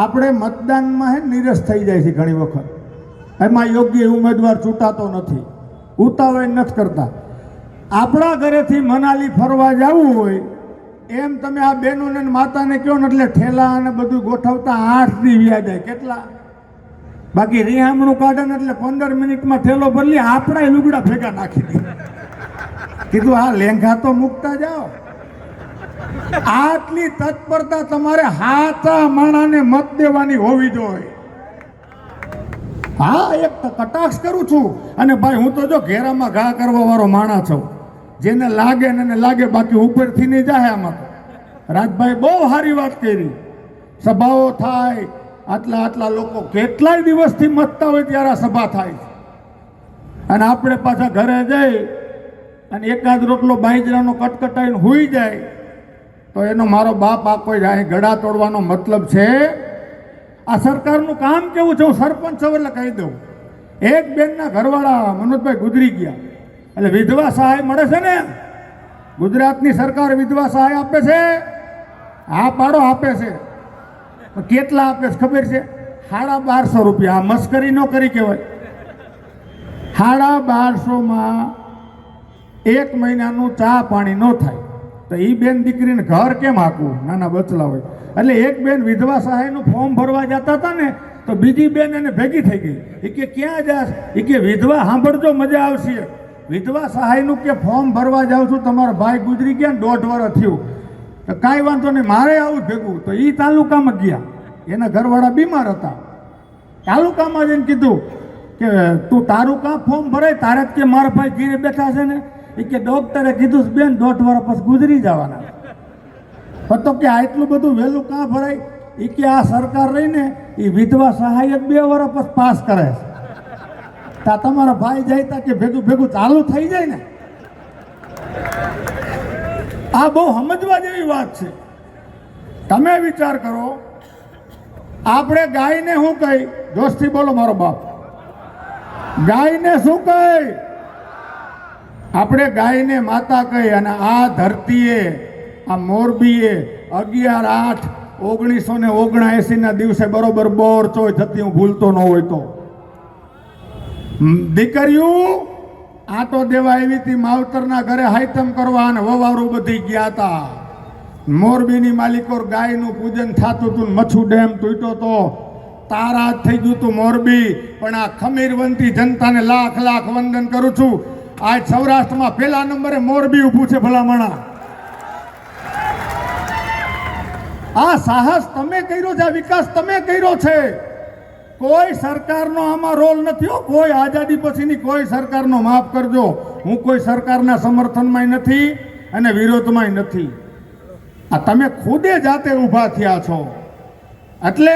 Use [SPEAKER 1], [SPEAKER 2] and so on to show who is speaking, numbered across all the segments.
[SPEAKER 1] આપણે મતદાનમાં નિરસ થઈ જાય છે ઘણી વખત. એમાં યોગ્ય ઉમેદવાર ચૂંટાતો નથી, ઉતાવળ નથી કરતા. આપણા ઘરેથી મનાલી ફરવા જવું હોય એમ તમે આ બહેનોને માતાને કહો ને એટલે ઠેલા અને બધું ગોઠવતા 8 દી વ્યા જાય. કેટલા? બાકી રિહામણું કાઢે ને એટલે 15 મિનિટમાં ઠેલો બદલી આપણા લુગડા ભેગા નાખી દે. કીધું આ લેંઘા તો મૂકતા જાઓ. આટલી તત્પરતા તમારે હાચા માણાને મત દેવાની હોવી જોઈએ. હા, એક કટાક્ષ કરું છું. અને ભાઈ હું તો જો ઘેરામાં ઘા કરવા વાળો માણસ છું. જેને લાગે ને એને લાગે, બાકી ઉપરથી નહીં જાય. આમાં રાજભાઈ બહુ સારી વાત કરી. સભાઓ થાય, આટલા લોકો કેટલાય દિવસથી મતતા હોય ત્યારે સભા થાય. અને આપણે પાછા ઘરે જઈ અને એકાદ રોટલો બાજરાનો કટકટાઈને હુઈ જાય તો એનો મારો બાપ આ કોઈ જાય ગળા તોડવાનો મતલબ છે? આ સરકારનું કામ કેવું છે? હું સરપંચ છું એટલે કહી દઉં. એક બેનના ઘરવાળા મનોજભાઈ ગુજરી ગયા એટલે વિધવા સહાય મળે છે ને. ગુજરાતની સરકાર વિધવા સહાય આપે છે. હા પાડો, આપે છે. કેટલા આપે છે ખબર છે? 1250 રૂપિયા. આ મસ્કરી ન કરી કહેવાય. 1250માં 1 મહિનાનું ચા પાણી ન થાય તો એ બેન દીકરીને ઘર કેમ આપવું? નાના બચલા હોય. એટલે એક બેન વિધવા સહાયનું ફોર્મ ભરવા જતા હતા ને તો બીજી બેન એને ભેગી થઈ ગઈ. એ કે ક્યાં જાશ? એ કે વિધવા સાંભળજો, મજા આવશે. વિધવા સહાયનું કે ફોર્મ ભરવા જાઉં છું, તમારા ભાઈ ગુજરી ગયા ને 1.5 વર્ષ થયું. તો કાંઈ વાંધો નહીં, મારે આવું ભેગું. તો એ તાલુકામાં ગયા, એના ઘરવાળા બીમાર હતા. તાલુકામાં જઈને કીધું કે તું તારું કાં ફોર્મ ભરાય? તારે જ કે મારા ભાઈ ઘીરે બેઠા છે ને. એ કે ડોક્ટરે કીધું બેન 1.5 વર્ષ પછી ગુજરી જવાના. તો કે આટલું બધું વહેલું કાં ભરાય? એ કે આ સરકાર રહીને એ વિધવા સહાય 2 વર્ષ પછી પાસ કરે છે. તા તમારા ભાઈ જાય તા કે ભેગું ચાલુ થઈ જાય ને. આ બહુ સમજવા જેવી વાત છે. તમે વિચાર કરો, આપણે ગાયને શું કહી? જોશથી બોલો મારો બાપ. ગાયને શું કહી? આપણે ગાયને માતા કહી. અને આ ધરતીએ, આ મોરબીએ 11/8/1979 દિવસે બરોબર બોર ચોય થતી, હું ભૂલતો ન હોય તો, દીકરીઓ આટો દેવા આવી હતી માવતરના ઘરે હાઈતમ કરવા અને વવારું બધી ગયા હતા. મોરબીની માલિકોર ગાયનું પૂજન થતું હતું. મચ્છુ ડેમ તૂટ્યો તો, તારા થઈ ગયું હતું મોરબી. પણ આ ખમીરવંતી જનતાને લાખ લાખ વંદન કરું છું. આજ સૌરાષ્ટ્રમાં 1લા નંબરે મોરબી ઊભું છે. ભલામણા આ સાહસ તમે કર્યો છે, આ વિકાસ તમે કર્યો છે. કોઈ સરકારનો આમાં રોલ નથી. કોઈ આઝાદી પછીની કોઈ સરકારનો, માફ કરજો, હું કોઈ સરકારના સમર્થનમાં નથી અને વિરોધમાં નથી. આ તમે ખુદે જાતે ઊભા થયા છો. એટલે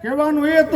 [SPEAKER 1] કહેવાનું એ